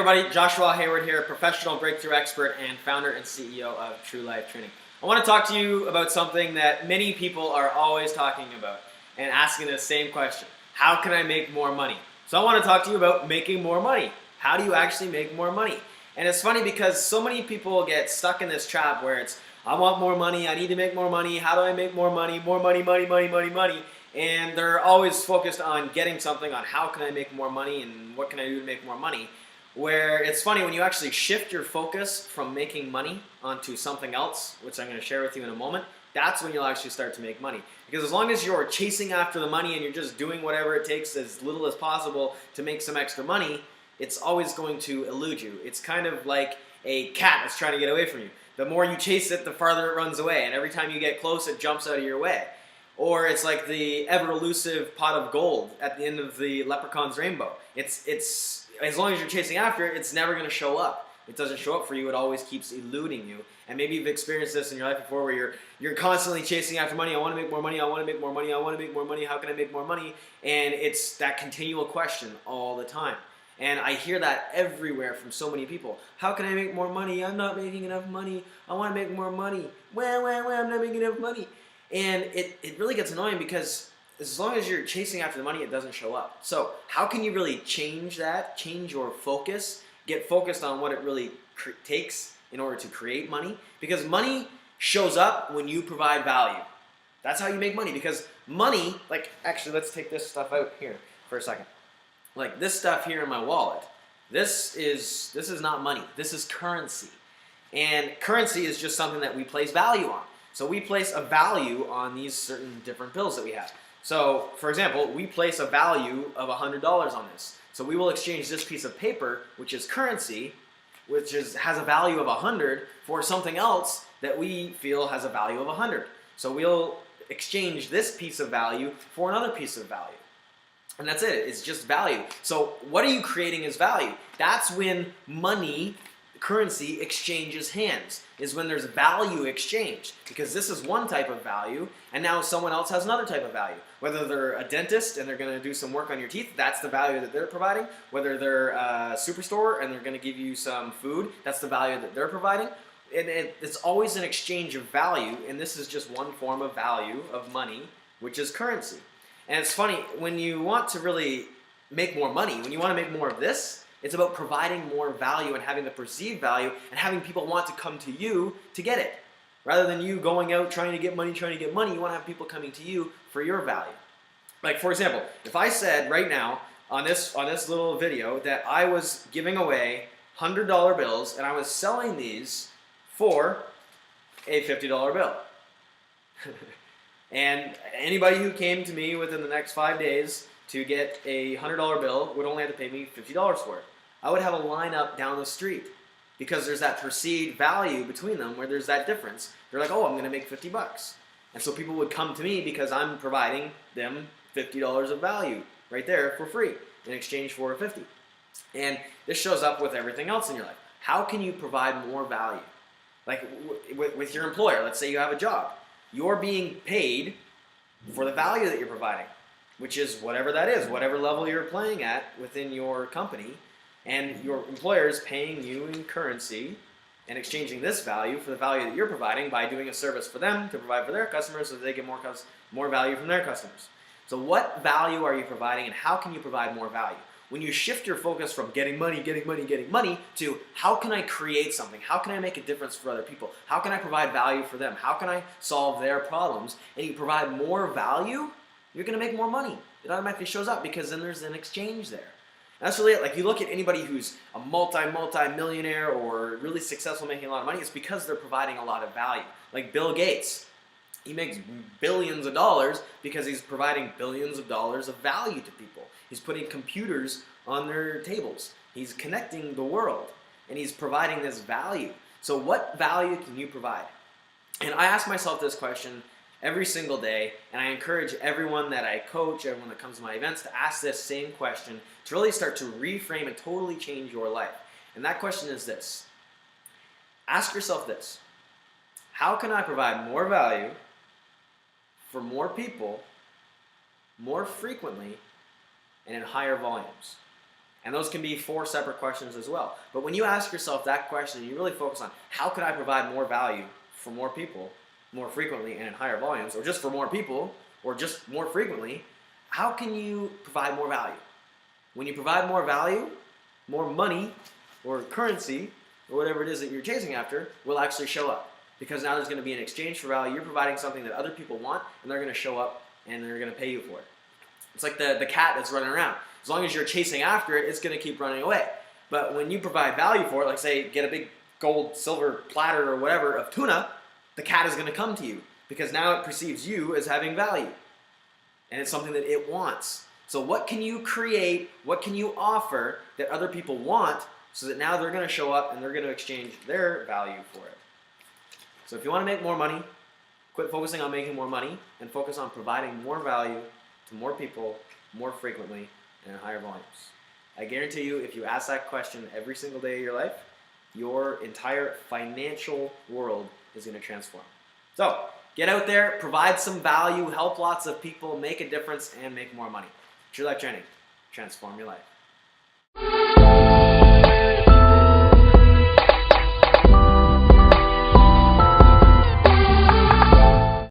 everybody, Joshua Hayward here, professional breakthrough expert and founder and CEO of True Life Training. I want to talk to you about something that many people are always talking about and asking the same question. How can I make more money? So I want to talk to you about making more money. How do you actually make more money? And it's funny because so many people get stuck in this trap where it's, I want more money, I need to make more money, how do I make more money, money, money. And they're always focused on getting something, on how can I make more money and what can I do to make more money. Where it's funny when you actually shift your focus from making money onto something else, which I'm going to share with you in a moment, that's when you'll actually start to make money. Because as long as you're chasing after the money and you're just doing whatever it takes as little as possible to make some extra money, it's always going to elude you. It's kind of like a cat that's trying to get away from you. The more you chase it, the farther it runs away, and every time you get close, it jumps out of your way. Or it's like the ever elusive pot of gold at the end of the leprechaun's rainbow. It's as long as you're chasing after it, it's never going to show up. It doesn't show up for you. It always keeps eluding you. And maybe you've experienced this in your life before, where you're constantly chasing after money. I want to make more money. I want to make more money. I want to make more money. How can I make more money? And it's that continual question all the time. And I hear that everywhere from so many people. How can I make more money? I'm not making enough money. I want to make more money. I'm not making enough money. And it really gets annoying because as long as you're chasing after the money, it doesn't show up. So how can you really change that, change your focus, get focused on what it really takes in order to create money? Because money shows up when you provide value. That's how you make money, because money, like, actually, let's take this stuff out here for a second. Like this stuff here in my wallet, this is not money. This is currency. And currency is just something that we place value on. So we place a value on these certain different bills that we have. So, for example, we place a value of $100 on this. So we will exchange this piece of paper, which is currency, which has a value of 100, for something else that we feel has a value of 100. So we'll exchange this piece of value for another piece of value. And that's it. It's just value. So what are you creating as value? That's when money, currency, exchanges hands, is when there's value exchanged. Because this is one type of value, and now someone else has another type of value. Whether they're a dentist and they're going to do some work on your teeth, that's the value that they're providing. Whether they're a superstore and they're going to give you some food, that's the value that they're providing. And it's always an exchange of value, and this is just one form of value of money, which is currency. And it's funny, when you want to really make more money, when you want to make more of this, it's about providing more value and having the perceived value and having people want to come to you to get it. Rather than you going out trying to get money, you want to have people coming to you for your value. Like, for example, if I said right now on this little video that I was giving away $100 bills and I was selling these for a $50 bill. And anybody who came to me within the next 5 days to get a $100 bill would only have to pay me $50 for it. I would have a lineup down the street because there's that perceived value between them where there's that difference. They're like, oh, I'm going to make $50. And so people would come to me because I'm providing them $50 of value right there for free in exchange for a $50. And this shows up with everything else in your life. How can you provide more value? Like with your employer, let's say you have a job. You're being paid for the value that you're providing, which is whatever that is, whatever level you're playing at within your company, and your employer is paying you in currency and exchanging this value for the value that you're providing by doing a service for them to provide for their customers so that they get more value from their customers. So what value are you providing, and how can you provide more value? When you shift your focus from getting money to how can I create something? How can I make a difference for other people? How can I provide value for them? How can I solve their problems? And you provide more value, you're going to make more money. It automatically shows up because then there's an exchange there. And that's really it. Like, you look at anybody who's a multi-millionaire or really successful making a lot of money, it's because they're providing a lot of value. Like Bill Gates. He makes billions of dollars because he's providing billions of dollars of value to people. He's putting computers on their tables. He's connecting the world, and he's providing this value. So what value can you provide? And I ask myself this question every single day, and I encourage everyone that I coach, everyone that comes to my events, to ask this same question to really start to reframe and totally change your life. And that question is this. Ask yourself this. How can I provide more value for more people, more frequently, and in higher volumes? And those can be 4 separate questions as well. But when you ask yourself that question, you really focus on how could I provide more value for more people, more frequently and in higher volumes, or just for more people, or just more frequently, how can you provide more value? When you provide more value, more money or currency or whatever it is that you're chasing after will actually show up. Because now there's going to be an exchange for value. You're providing something that other people want, and they're going to show up and they're going to pay you for it. It's like the cat that's running around. As long as you're chasing after it, it's going to keep running away. But when you provide value for it, like say get a big gold, silver platter or whatever of tuna, the cat is going to come to you because now it perceives you as having value. And it's something that it wants. So what can you create, what can you offer that other people want so that now they're going to show up and they're going to exchange their value for it? So if you want to make more money, quit focusing on making more money and focus on providing more value to more people, more frequently, and in higher volumes. I guarantee you, if you ask that question every single day of your life, your entire financial world is going to transform. So get out there, provide some value, help lots of people, make a difference, and make more money. True Life Training. Transform your life.